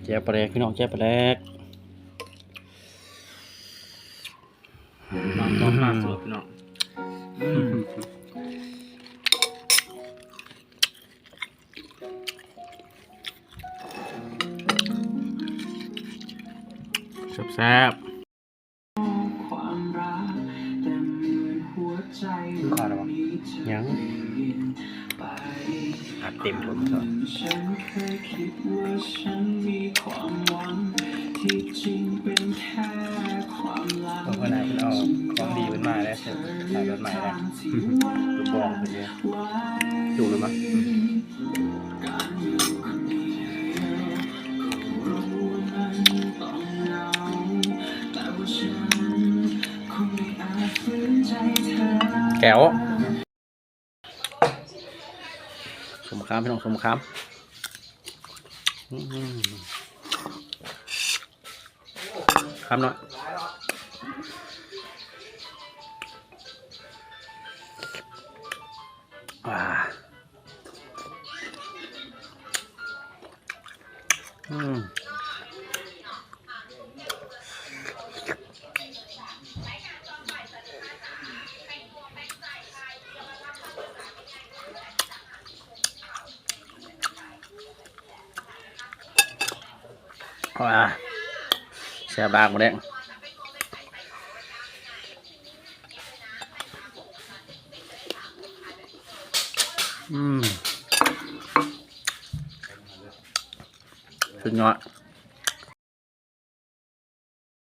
แจ่วปลาแดกพี่น้องแจ่วปลาแดกน้องต้องมาสดพี่น้องแซ่บข้าวอะไรวะยังอัดเต็มผมก่อนผมก็ได้เอาของดีเป็นมาแล้วเสร็จถ่ายรถใหม่แล้วดูบองไปเลยดูเลยมั้ยแก้วสมคามพี่น้องสมคามคำหน่อยแซ่บบากหมดเลยสุดยอด